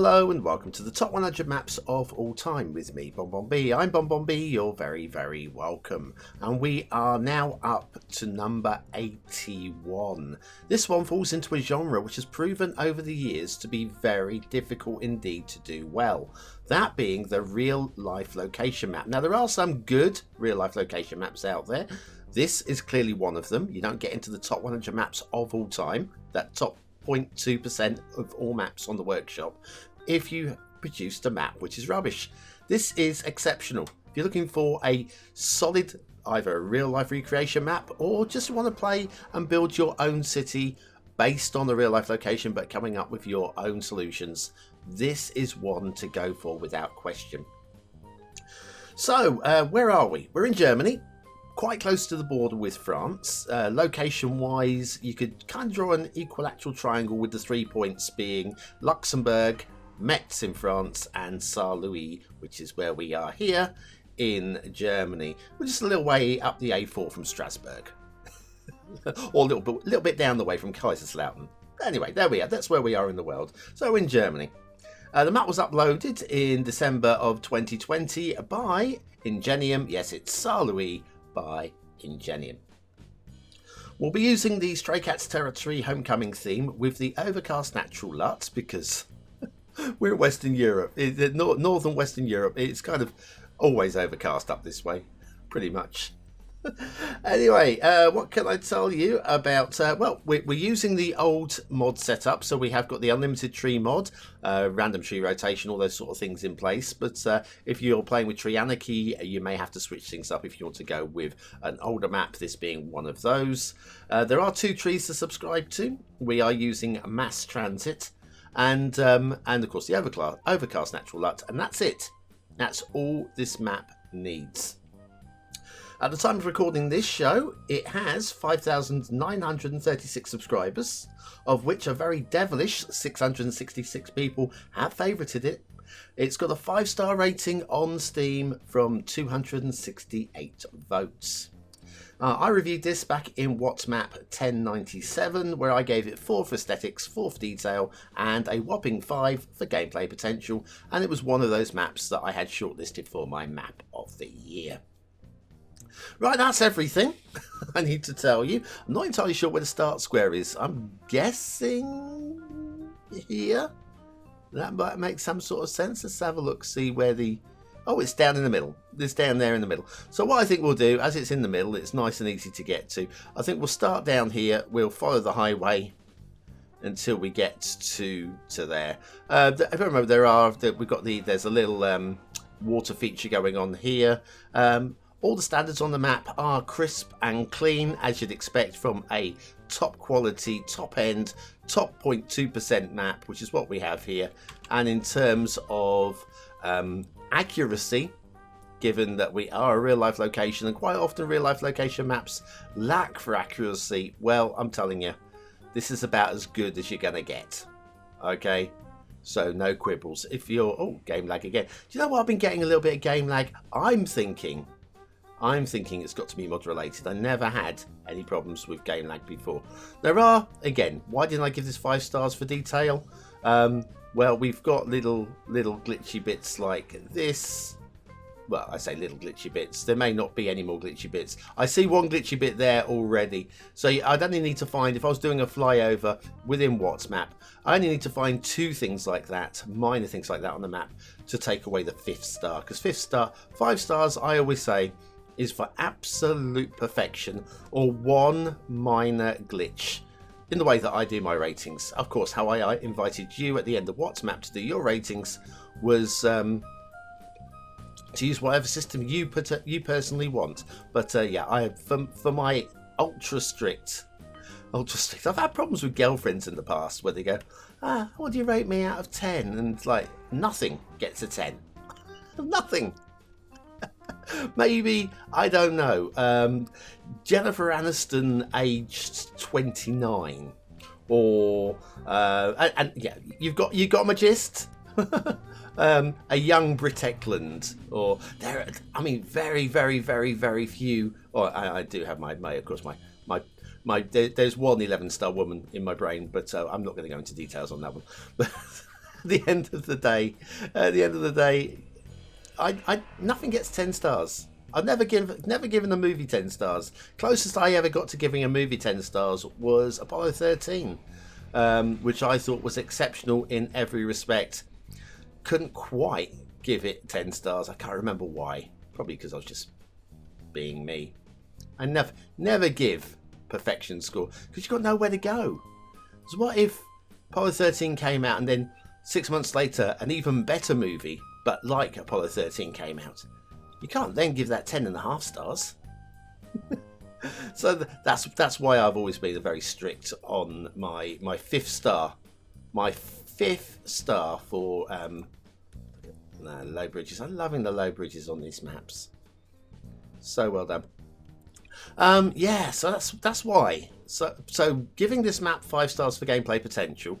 Hello and welcome to the top 100 maps of all time with me, BonBonB. I'm BonBonB, you're very, very welcome. And we are now up to number 81. This one falls into a genre which has proven over the years to be very difficult indeed to do well. That being the real life location map. Now there are some good real life location maps out there. This is clearly one of them. You don't get into the top 100 maps of all time. That top 0.2% of all maps on the workshop if you produced a map which is rubbish. This is exceptional. If you're looking for a solid either a real life recreation map or just want to play and build your own city based on a real life location but coming up with your own solutions, this is one to go for without question. So where are we? We're in Germany, quite close to the border with France. Location wise, you could kind of draw an equilateral triangle with the 3 points being Luxembourg, Metz in France, and Saarlouis, which is where we are here in Germany. We're just a little way up the A4 from Strasbourg, or a little bit down the way from Kaiserslautern. Anyway, there we are. That's where we are in the world. So in Germany. The map was uploaded in December of 2020 by Ingenium. Yes, it's Saarlouis by Ingenium. We'll be using the Stray Cats Territory Homecoming theme with the overcast natural LUT because we're in Western Europe, northern Western Europe. It's kind of always overcast up this way, pretty much. Anyway, what can I tell you about? Well, we're using the old mod setup, so we have got the unlimited tree mod, random tree rotation, all those sort of things in place. But if you're playing with Tree Anarchy, you may have to switch things up if you want to go with an older map, this being one of those. There are 2 trees to subscribe to. We are using Mass Transit and of course the overcast natural LUT, and that's it. That's all this map needs. At the time of recording this show, it has 5,936 subscribers, of which a very devilish 666 people have favorited it. It's got a 5-star rating on Steam from 268 votes. I reviewed this back in WhatsMap 1097, where I gave it 4 for aesthetics, 4 for detail, and a whopping 5 for gameplay potential, and it was one of those maps that I had shortlisted for my map of the year. Right, that's everything I need to tell you. I'm not entirely sure where the start square is. I'm guessing here. That might make some sort of sense. Let's have a look, see where the... Oh, it's down in the middle. It's down there in the middle. So what I think we'll do, as it's in the middle, it's nice and easy to get to. I think we'll start down here. We'll follow the highway until we get to there. If I remember, there's a little water feature going on here. All the standards on the map are crisp and clean, as you'd expect from a top quality, top end, top 0.2% map, which is what we have here. And in terms of accuracy, given that we are a real life location, and quite often real life location maps lack for accuracy, well, I'm telling you, this is about as good as you're going to get. Okay? So no quibbles. If you're... Oh, game lag again. Do you know what? I've been getting a little bit of game lag. I'm thinking it's got to be mod related. I never had any problems with game lag before. There are, again, why didn't I give this 5 stars for detail? Well, we've got little glitchy bits like this. Well, I say little glitchy bits. There may not be any more glitchy bits. I see one glitchy bit there already. So I'd only need to find, if I was doing a flyover within WhatsMap, I only need to find 2 things like that, minor things like that on the map, to take away the 5th star. Because 5 stars, I always say, is for absolute perfection or one minor glitch in the way that I do my ratings. Of course, how I invited you at the end of WhatsMap to do your ratings was to use whatever system you personally want. But yeah, for my ultra strict. I've had problems with girlfriends in the past where they go, what do you rate me out of 10? And like nothing gets a 10. Nothing. Maybe, I don't know, Jennifer Aniston aged 29, or and yeah, you got my gist. A young Brit Eklund, or there. I mean, very, very, very, very few. Or I do have my of course there's one 11-star woman in my brain, but I'm not going to go into details on that one. the end of the day, I nothing gets 10 stars. I've never given a movie 10 stars. Closest I ever got to giving a movie 10 stars was Apollo 13, which I thought was exceptional in every respect. Couldn't quite give it 10 stars. I can't remember why. Probably because I was just being me. I never give perfection score because you've got nowhere to go. So what if Apollo 13 came out and then 6 months later an even better movie but like Apollo 13 came out? You can't then give that 10.5 stars. So that's why I've always been very strict on my fifth star. My fifth star for low bridges. I'm loving the low bridges on these maps. So well done. Yeah, so that's why. So giving this map 5 stars for gameplay potential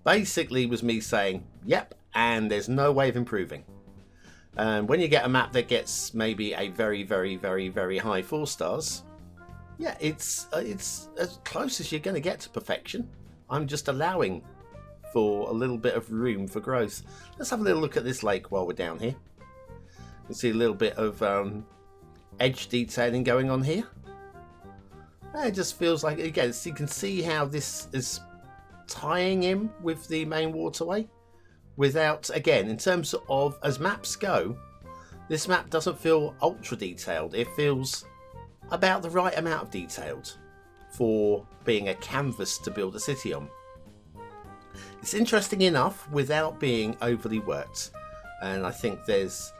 basically was me saying, yep, and there's no way of improving. And when you get a map that gets maybe a very, very, very, very high 4 stars, yeah, it's as close as you're going to get to perfection. I'm just allowing for a little bit of room for growth. Let's have a little look at this lake while we're down here. You can see a little bit of edge detailing going on here. It just feels like, again, so you can see how this is tying in with the main waterway without, again, in terms of as maps go, this map doesn't feel ultra detailed. It feels about the right amount of detailed for being a canvas to build a city on. It's interesting enough without being overly worked, and I think there's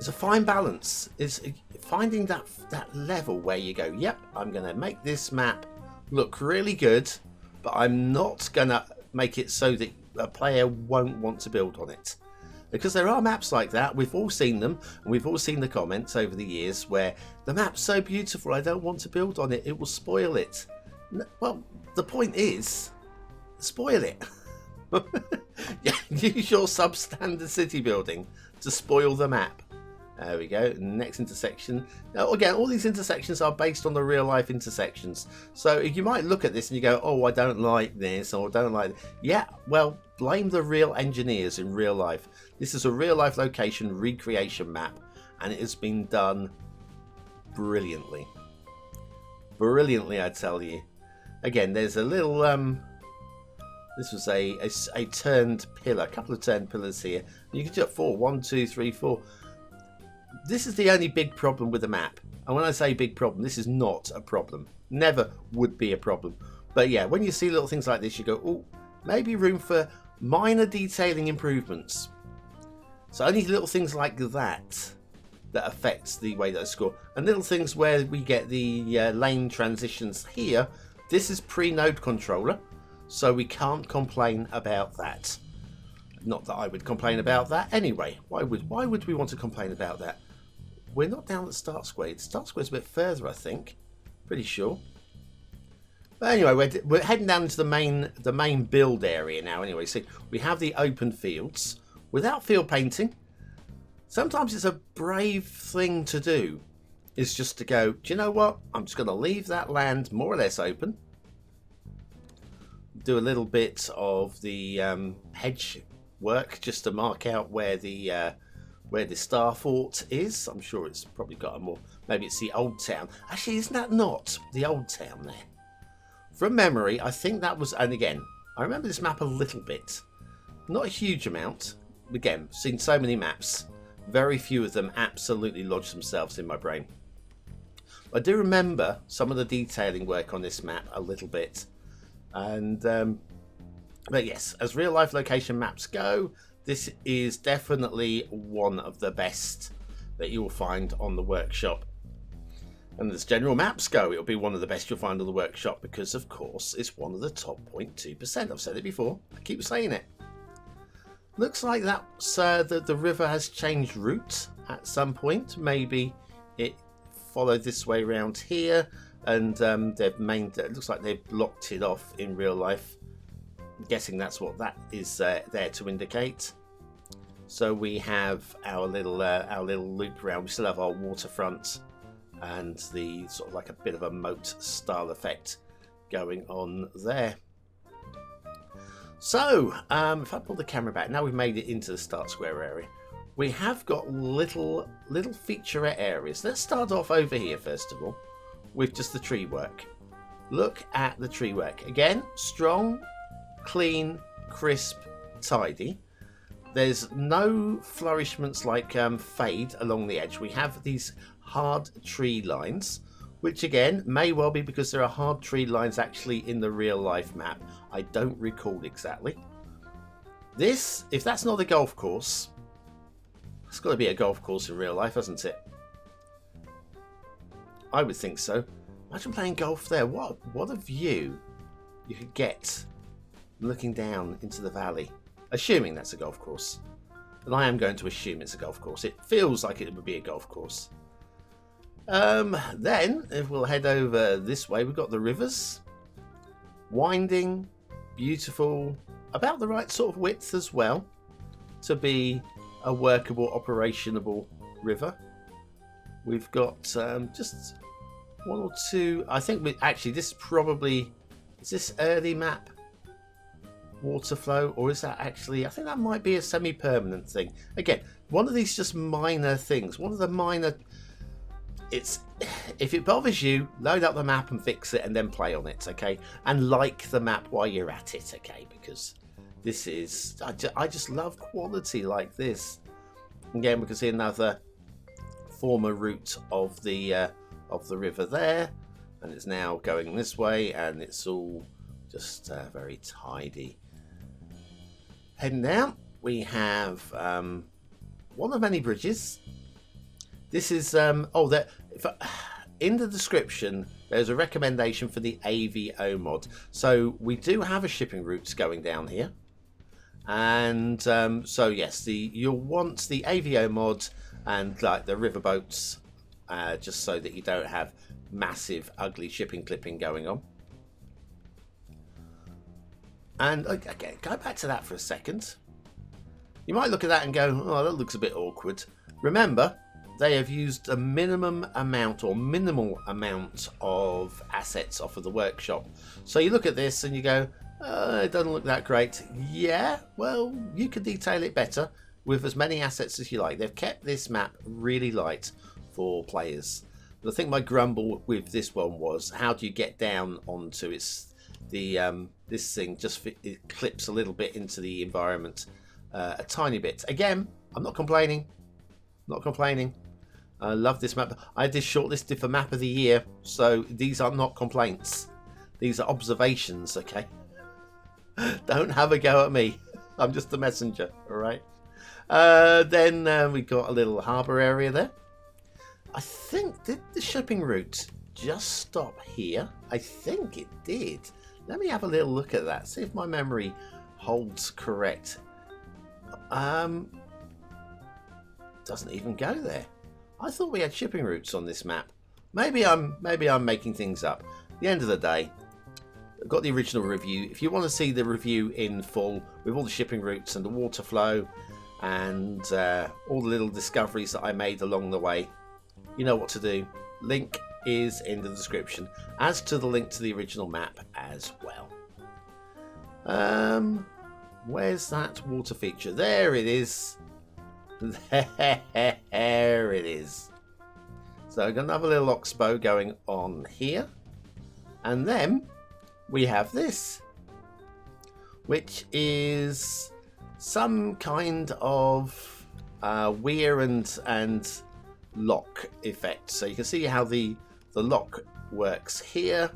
a fine balance. Is finding that level where you go, yep, I'm going to make this map look really good, but I'm not going to make it so that a player won't want to build on it. Because there are maps like that. We've all seen them, and we've all seen the comments over the years where the map's so beautiful, I don't want to build on it. It will spoil it. Well, the point is, spoil it. Use your substandard city building to spoil the map. There we go. Next intersection. Now, again, all these intersections are based on the real life intersections. So you might look at this and you go, oh, I don't like this, or I don't like that. Yeah, well, blame the real engineers in real life. This is a real life location recreation map, and it has been done brilliantly. Brilliantly, I tell you. Again, there's a little this was a turned pillar, a couple of turned pillars here. You can do it 4, 1, 2, 3, 4. This is the only big problem with the map. And when I say big problem, this is not a problem. Never would be a problem. But yeah, when you see little things like this, you go, oh, maybe room for minor detailing improvements. So only little things like that affects the way that I score. And little things where we get the lane transitions here. This is pre-node controller, so we can't complain about that. Not that I would complain about that anyway. Why would we want to complain about that? We're not down at Start Square. The Start Square's a bit further, I think. Pretty sure. But anyway, we're heading down into the main build area now. Anyway, so we have the open fields without field painting. Sometimes it's a brave thing to do. Is just to go, do you know what? I'm just going to leave that land more or less open. Do a little bit of the hedge work just to mark out where the Star Fort is. I'm sure it's probably got a more, maybe it's the old town. Actually, isn't that not the old town there? From memory, I think that was, and again, I remember this map a little bit. Not a huge amount. Again, seen so many maps. Very few of them absolutely lodge themselves in my brain. I do remember some of the detailing work on this map a little bit. And but yes, as real life location maps go, this is definitely one of the best that you will find on the workshop. And as general maps go, it'll be one of the best you'll find on the workshop because, of course, it's one of the top 0.2%. I've said it before. I keep saying it. Looks like that's the river has changed route at some point. Maybe it followed this way around here, and it looks like they've blocked it off in real life. I'm guessing that's what that is there to indicate. So we have our little loop around. We still have our waterfront and the sort of like a bit of a moat style effect going on there. So, if I pull the camera back, now we've made it into the start square area. We have got little featurette areas. Let's start off over here first of all with just the tree work. Look at the tree work. Again, strong, clean, crisp, tidy. There's no flourishments like fade along the edge. We have these hard tree lines, which again may well be because there are hard tree lines actually in the real life map. I don't recall exactly. This, if that's not a golf course, it's got to be a golf course in real life, hasn't it? I would think so. Imagine playing golf there. What a view you could get looking down into the valley. Assuming that's a golf course. And I am going to assume it's a golf course. It feels like it would be a golf course. Then, if we'll head over this way, we've got the rivers. Winding, beautiful, about the right sort of width as well to be a workable, operationable river. We've got just one or two. I think actually this probably is this early map water flow, or is that actually? I think that might be a semi-permanent thing. Again, one of these just minor things. One of the minor. It's if it bothers you, load up the map and fix it, and then play on it, okay? And like the map while you're at it, okay? Because this is I just love quality like this. Again, we can see another former route of the river there, and it's now going this way, and it's all just very tidy. Heading down, we have one of many bridges. This is in the description there's a recommendation for the AVO mod. So we do have a shipping routes going down here, and so yes, you'll want the AVO mod and like the river boats, just so that you don't have massive ugly shipping clipping going on. And again, go back to that for a second. You might look at that and go, oh, that looks a bit awkward. Remember, they have used a minimal amount of assets off of the workshop. So you look at this and you go, it doesn't look that great. Yeah, well, you could detail it better with as many assets as you like. They've kept this map really light for players. But I think my grumble with this one was, how do you get down onto this thing? Just it clips a little bit into the environment, a tiny bit. Again, I'm not complaining. I love this map. I did shortlisted for map of the year, so these are not complaints. These are observations, okay? Don't have a go at me. I'm just the messenger, all right? Then we got a little harbour area there. I think, did the shipping route just stop here? I think it did. Let me have a little look at that, see if my memory holds correct. Doesn't even go there. I thought we had shipping routes on this map. Maybe I'm making things up. At the end of the day, I've got the original review. If you want to see the review in full with all the shipping routes and the water flow and all the little discoveries that I made along the way, you know what to do. Link is in the description, as to the link to the original map as well. Where's that water feature? There it is. There it is. So I've got another little oxbow going on here, and then we have this, which is some kind of weir and lock effect. So you can see how the lock works here,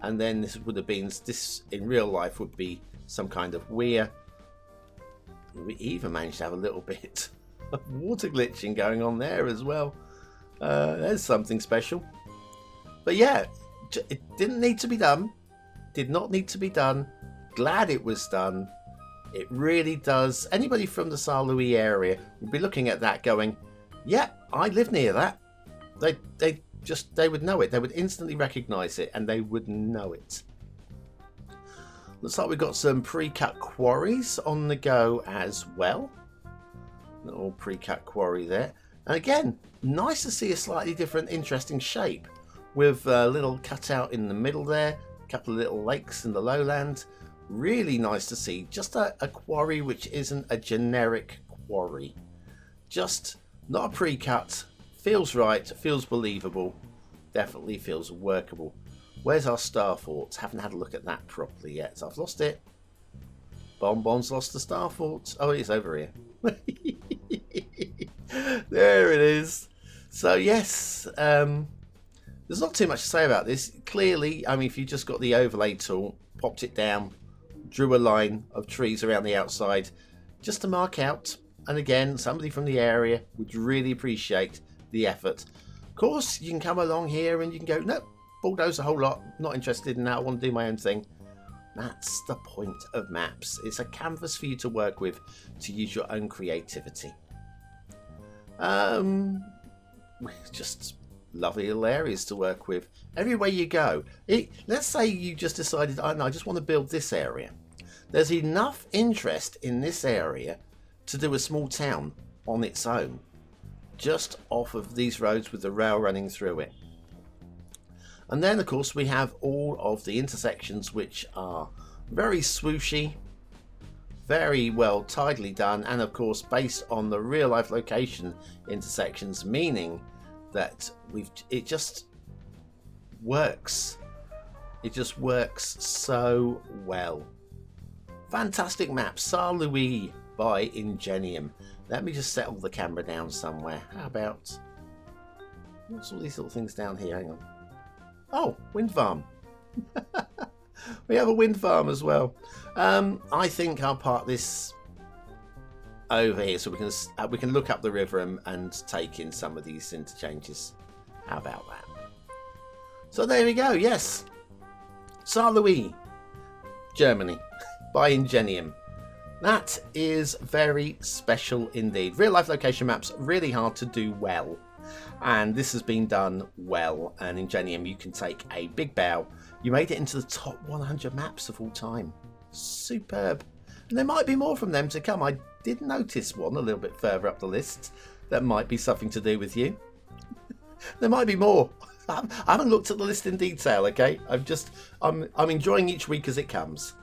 and then this would have been, this in real life would be some kind of weir. We even managed to have a little bit of water glitching going on there as well. There's something special. But yeah, it didn't need to be done. Did not need to be done. Glad it was done. It really does. Anybody from the Saarlouis area would be looking at that going, yeah, I live near that. They would know it. They would instantly recognize it, and they would know it. Looks like we've got some pre-cut quarries on the go as well. Little pre-cut quarry there. And again, nice to see a slightly different, interesting shape with a little cutout in the middle there. A couple of little lakes in the lowland. Really nice to see. Just a quarry which isn't a generic quarry. Just not a pre-cut. Feels right, feels believable. Definitely feels workable. Where's our star fort? Haven't had a look at that properly yet. So I've lost it. BonBon's lost the star fort. Oh, it's over here. There it is. So yes, there's not too much to say about this. Clearly, I mean, if you just got the overlay tool, popped it down, drew a line of trees around the outside, just to mark out. And again, somebody from the area would really appreciate the effort. Of course, you can come along here and you can go, nope, bulldoze a whole lot. Not interested in that. I want to do my own thing. That's the point of maps. It's a canvas for you to work with to use your own creativity. Just lovely little areas to work with. Everywhere you go. Let's say you just decided, I just want to build this area. There's enough interest in this area to do a small town on its own. Just off of these roads with the rail running through it. And then, of course, we have all of the intersections which are very swooshy, very well tidily done, and of course based on the real life location intersections, meaning that it just works. It just works so well. Fantastic map, Saarlouis by Ingenium. Let me just settle the camera down somewhere. How about, what's all these little things down here? Hang on. Oh, wind farm. We have a wind farm as well. I think I'll park this over here so we can look up the river and take in some of these interchanges. How about that? So there we go. Yes, Saarlouis, Germany, by Ingenium. That is very special indeed. Real life location maps, really hard to do well. And this has been done well. And Ingenium, you can take a big bow. You made it into the top 100 maps of all time. Superb. And there might be more from them to come. I did notice one a little bit further up the list that might be something to do with you. There might be more. I haven't looked at the list in detail, okay? I'm enjoying each week as it comes.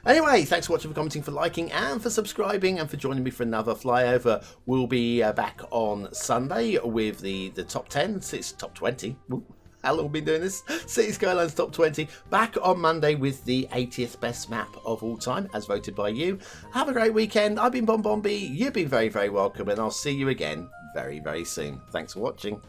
Anyway, thanks for watching, for commenting, for liking, and for subscribing, and for joining me for another flyover. We'll be back on Sunday with the top 10. It's top 20. Ooh, how long have we been doing this? Cities Skylines top 20. Back on Monday with the 80th best map of all time, as voted by you. Have a great weekend. I've been BonBonB. You've been very, very welcome, and I'll see you again very, very soon. Thanks for watching.